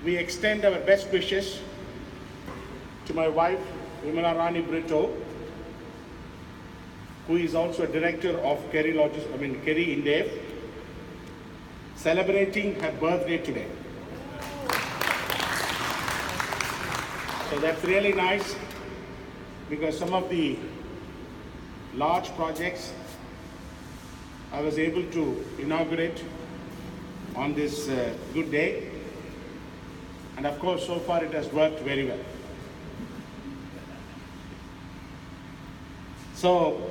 we extend our best wishes to my wife, Vimala Rani Brito, who is also a director of Kerry Indev, celebrating her birthday today. So that's really nice, because some of the large projects I was able to inaugurate on this good day. And of course, so far it has worked very well. So,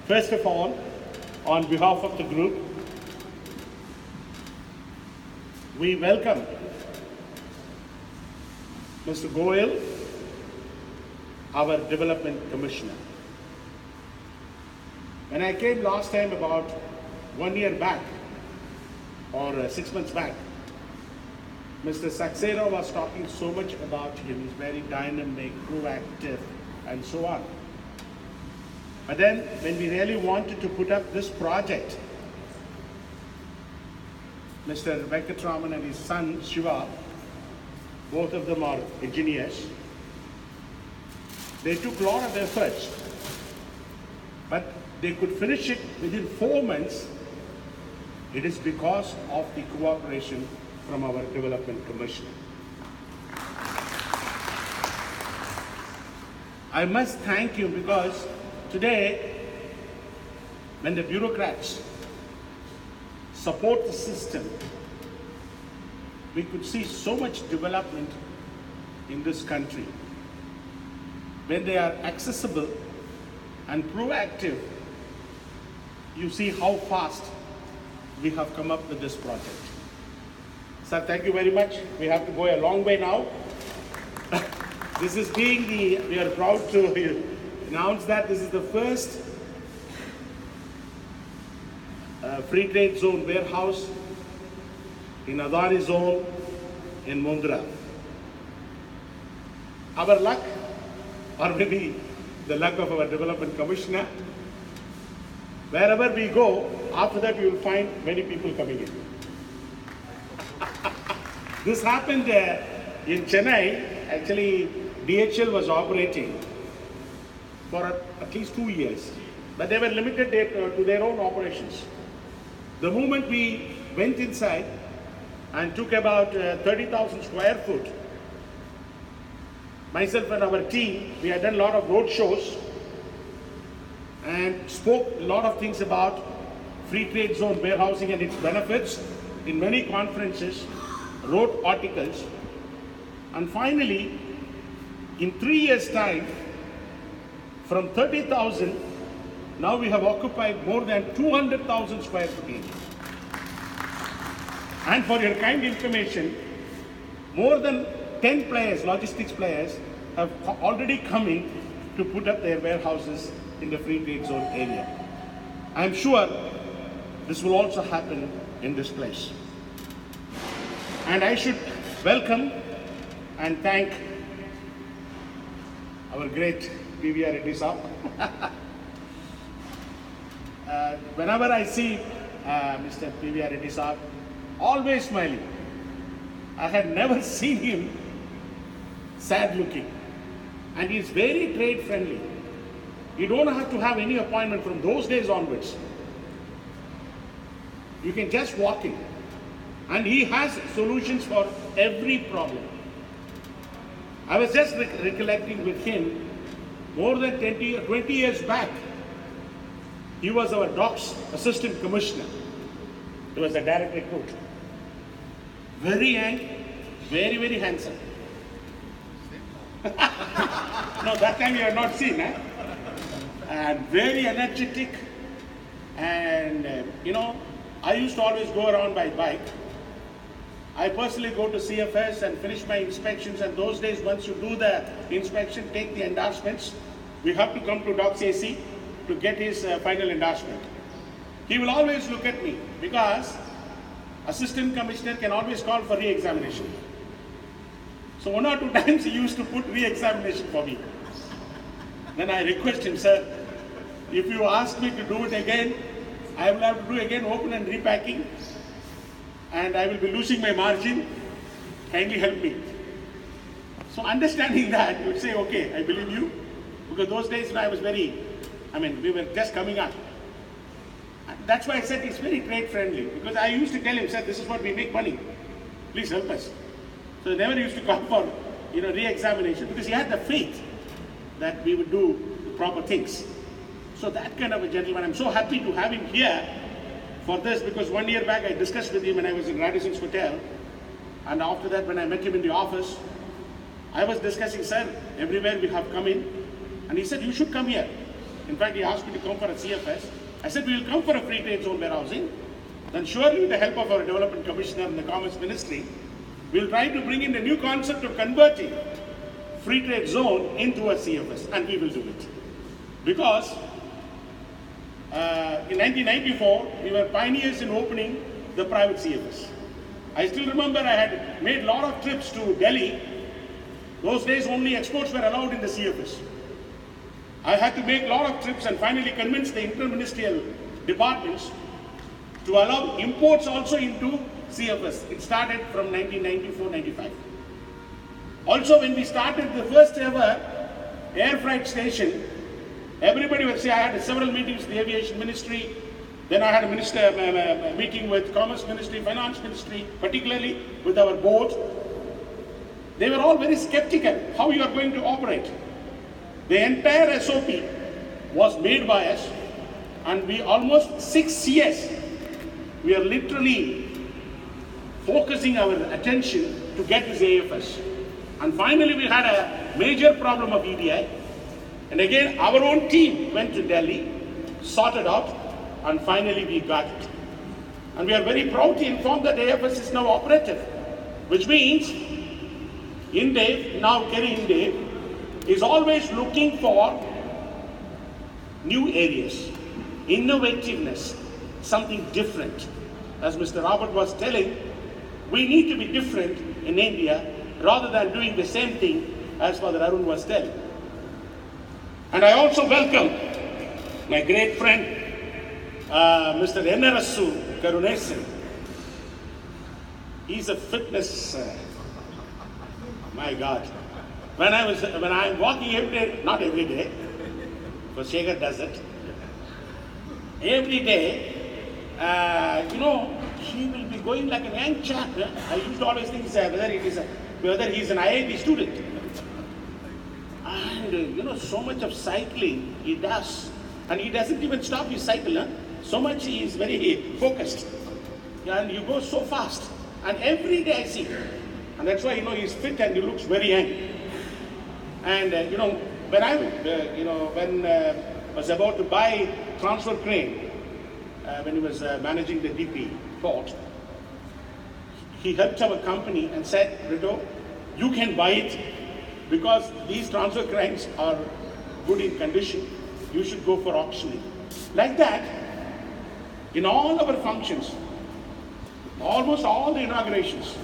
first of all, on behalf of the group, we welcome Mr. Goyal, our Development Commissioner. When I came last time about 1 year back, or 6 months back, Mr. Saxena was talking so much about him. He's very dynamic, proactive, and so on. But then, when we really wanted to put up this project, Mr. Venkatraman and his son, Shiva, both of them are engineers. They took a lot of efforts, but they could finish it within 4 months. It is because of the cooperation from our Development Commissioner. I must thank you, because today, when the bureaucrats support the system, we could see so much development in this country. When they are accessible and proactive, you see how fast we have come up with this project. Sir, thank you very much. We have to go a long way now. This is we are proud to announce that this is the first free trade zone warehouse in Adani zone in Mundra. Our luck, or maybe the luck of our Development Commissioner, wherever we go, after that you will find many people coming in. This happened in Chennai. Actually, DHL was operating for at least 2 years, but they were limited to their own operations. The moment we went inside and took about 30,000 square foot, myself and our team, we had done a lot of road shows and spoke a lot of things about free trade zone warehousing and its benefits in many conferences, wrote articles, and finally, in 3 years' time, from 30,000, now we have occupied more than 200,000 square feet each. And for your kind information, more than 10 players, logistics players, have already come in to put up their warehouses in the free trade zone area. I'm sure this will also happen in this place. And I should welcome and thank our great PVR Reddy sir. Whenever I see Mr. PVR Reddy sir, always smiling. I had never seen him sad looking. And he's very trade friendly. You don't have to have any appointment from those days onwards. You can just walk in. And he has solutions for every problem. I was just recollecting with him, more than 20 years back, he was our docks assistant commissioner. He was a direct recruit. Very young, very, very handsome. No, that time you have not seen, eh? And very energetic. And, I used to always go around by bike. I personally go to CFS and finish my inspections, and those days, once you do the inspection, take the endorsements, we have to come to Docks AC to get his final endorsement. He will always look at me, because assistant commissioner can always call for re-examination. So 1 or 2 times he used to put re-examination for me. Then I request him, sir, if you ask me to do it again, I will have to do again open and repacking. and I will be losing my margin. Kindly help me. So understanding that, you would say, okay, I believe you. Because those days I was we were just coming up. And that's why I said it's very trade friendly. Because I used to tell him, sir, this is what we make money. Please help us. So they never used to come for, re-examination, because he had the faith that we would do the proper things. So that kind of a gentleman, I'm so happy to have him here for this, because 1 year back I discussed with him when I was in Radisson's Hotel. And after that, when I met him in the office, I was discussing, sir, everywhere we have come in. And he said, you should come here. In fact, he asked me to come for a CFS. I said, we will come for a free trade zone warehousing. Then surely with the help of our development commissioner and the commerce ministry, we'll try to bring in the new concept of converting free trade zone into a CFS. And we will do it. Because in 1994, we were pioneers in opening the private CFS. I still remember I had made a lot of trips to Delhi. Those days only exports were allowed in the CFS. I had to make a lot of trips and finally convince the interministerial departments to allow imports also into CFS. It started from 1994-95. Also, when we started the first ever air freight station, everybody would say, I had several meetings with the aviation ministry, then I had a meeting with commerce ministry, finance ministry, particularly with our board. They were all very skeptical how you are going to operate. The entire SOP was made by us, and we almost 6 years, we are literally focusing our attention to get this AFS. And finally we had a major problem of EDI. And again, our own team went to Delhi, sorted out, and finally we got it. And we are very proud to inform that AFS is now operative, which means Indev, now Kerry Indev, is always looking for new areas, innovativeness, something different. As Mr. Robert was telling, we need to be different in India rather than doing the same thing as Father Arun was telling. And I also welcome my great friend, Mr. Ennarasu Karunesan. He's a fitness, my God. When I'm walking every day, not every day, because Shekhar does it, every day, he will be going like a young chap. I used to always think whether he's an IIT student. And so much of cycling he does. And he doesn't even stop his cycle. So much he is very focused. And you go so fast. And every day I see him. And that's why, he's fit and he looks very young. And, when I was about to buy transfer crane, when he was managing the DP port, he helped our company and said, Rito, you can buy it because these transfer cranes are good in condition. You should go for auctioning. Like that, in all our functions, almost all the inaugurations,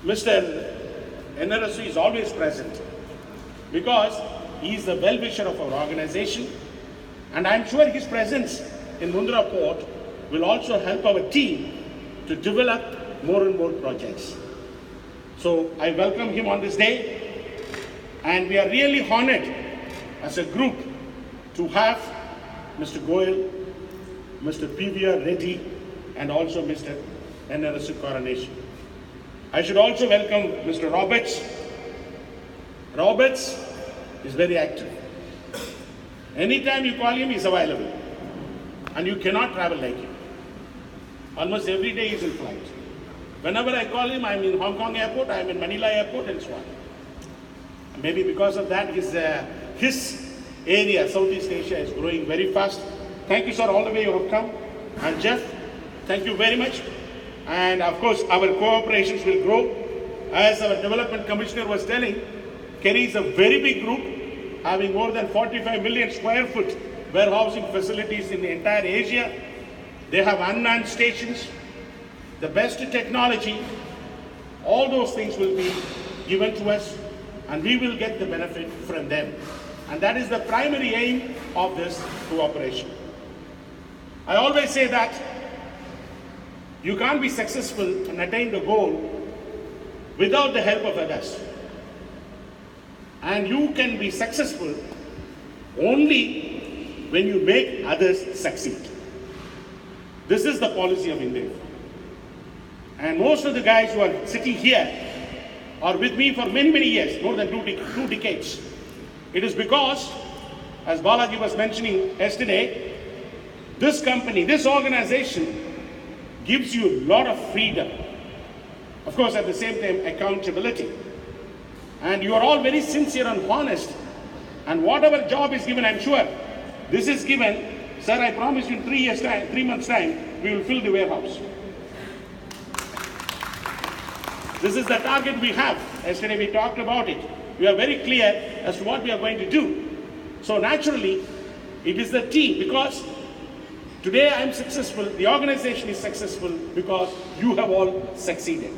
Mr. Ennarasu is always present because he is the well-wisher of our organization, and I'm sure his presence in Mundra Port will also help our team to develop more and more projects. So I welcome him on this day, and we are really honored as a group to have Mr. Goyal, Mr. PVR Reddy, and also Mr. Ennarasu Coronation. I should also welcome Mr. Roberts. Roberts is very active. Anytime you call him, he's available. And you cannot travel like him. Almost every day he's in flight. Whenever I call him, I'm in Hong Kong airport, I'm in Manila airport, and so on. And maybe because of that, his area, Southeast Asia, is growing very fast. Thank you, sir, all the way you have come. And Jeff, thank you very much. And of course, our cooperations will grow. As our development commissioner was telling, Kerry is a very big group, having more than 45 million square foot warehousing facilities in the entire Asia. They have unmanned stations, the best technology. All those things will be given to us, and we will get the benefit from them. And that is the primary aim of this cooperation. I always say that You can't be successful and attain the goal without the help of others. And you can be successful only when you make others succeed. This is the policy of Indev. And most of the guys who are sitting here are with me for many, many years, more than two decades. It is because, as Balaji was mentioning yesterday, this company, this organization gives you a lot of freedom. Of course, at the same time, accountability. And you are all very sincere and honest. And whatever job is given, I'm sure, this is given, sir, I promise you in 3 months' time, we will fill the warehouse. This is the target we have. Yesterday we talked about it. We are very clear as to what we are going to do. So naturally, it is the team, because today I am successful, the organization is successful because you have all succeeded.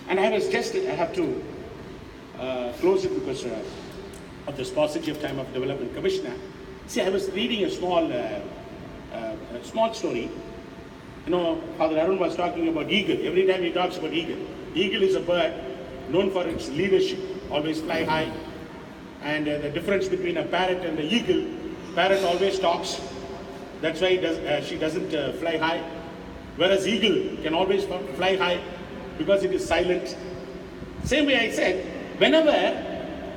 And I have to close it because of the paucity of time of Development Commissioner. See, I was reading a small story. You know, Father Arun was talking about eagle. Every time he talks about eagle. Eagle is a bird known for its leadership, always fly high. And the difference between a parrot and the eagle, parrot always talks. That's why she doesn't fly high. Whereas eagle can always fly high because it is silent. Same way I said, whenever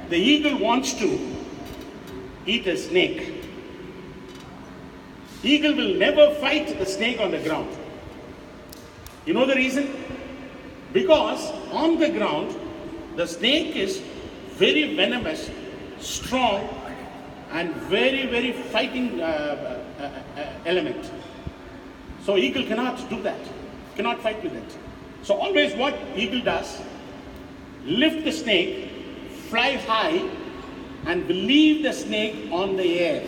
the eagle wants to eat a snake, eagle will never fight the snake on the ground. You know the reason? Because on the ground, the snake is very venomous, strong, and very, very fighting element. So eagle cannot do that, cannot fight with it. So always what eagle does, lift the snake, fly high, and will leave the snake on the air.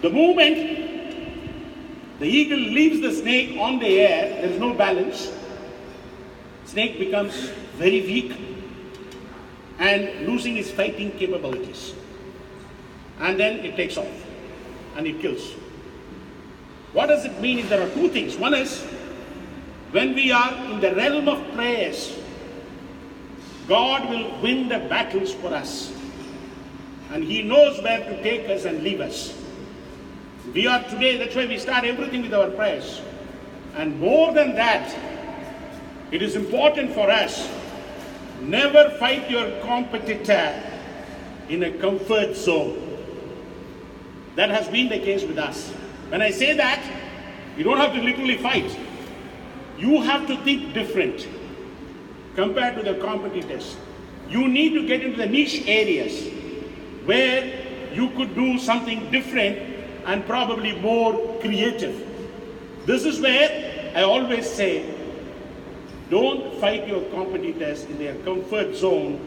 The moment the eagle leaves the snake on the air, there is no balance. Snake becomes very weak and losing its fighting capabilities. And then it takes off and it kills. What does it mean? There are two things. One is, when we are in the realm of prayers, God will win the battles for us. And He knows where to take us and leave us. We are today, that's why we start everything with our prayers. And more than that, it is important for us, never fight your competitor in a comfort zone. That has been the case with us. When I say that, you don't have to literally fight. You have to think different compared to the competitors. You need to get into the niche areas where you could do something different and probably more creative. This is where I always say, don't fight your competitors in their comfort zone.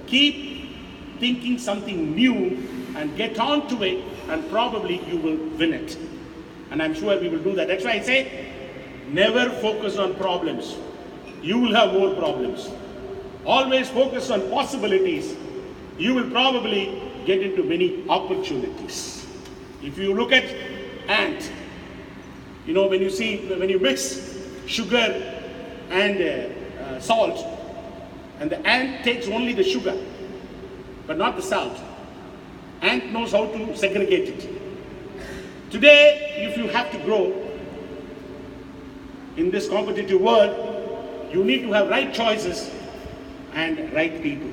Keep thinking something new and get on to it, and probably you will win it. And I'm sure we will do that. That's why I say, never focus on problems. You will have more problems. Always focus on possibilities. You will probably get into many opportunities. If you look at ant, you know, when you mix sugar and salt, and the ant takes only the sugar, but not the salt. Ant knows how to segregate it. Today, if you have to grow in this competitive world, you need to have right choices and right people.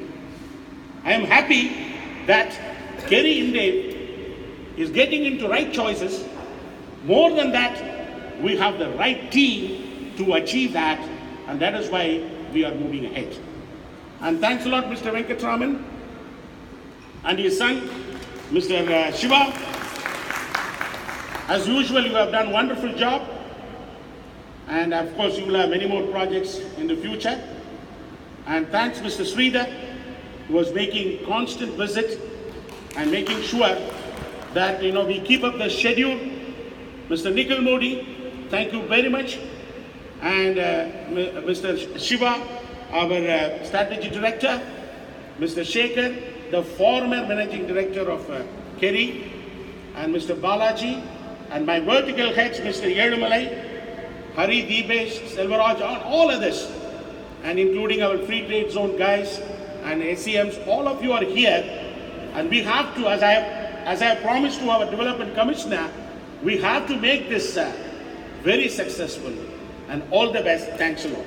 I am happy that Kerry Indev is getting into right choices. More than that, we have the right team to achieve that, and that is why we are moving ahead. And thanks a lot, Mr. Venkatraman and his son, Mr. Shiva. As usual, you have done a wonderful job. And of course, you will have many more projects in the future. And thanks, Mr. Sridhar, who was making constant visit and making sure that, you know, we keep up the schedule. Mr. Nikhil Modi, thank you very much. And Mr. Shiva, our strategy director. Mr. Shekhar, the former managing director of Kerry. And Mr. Balaji, and my vertical heads, Mr. Yelumalai, Hari, Deepesh, Selvaraj, all others, and including our free trade zone guys and SCMs, all of you are here, and we have to, as I have promised to our development commissioner, we have to make this very successful. And all the best. Thanks a lot.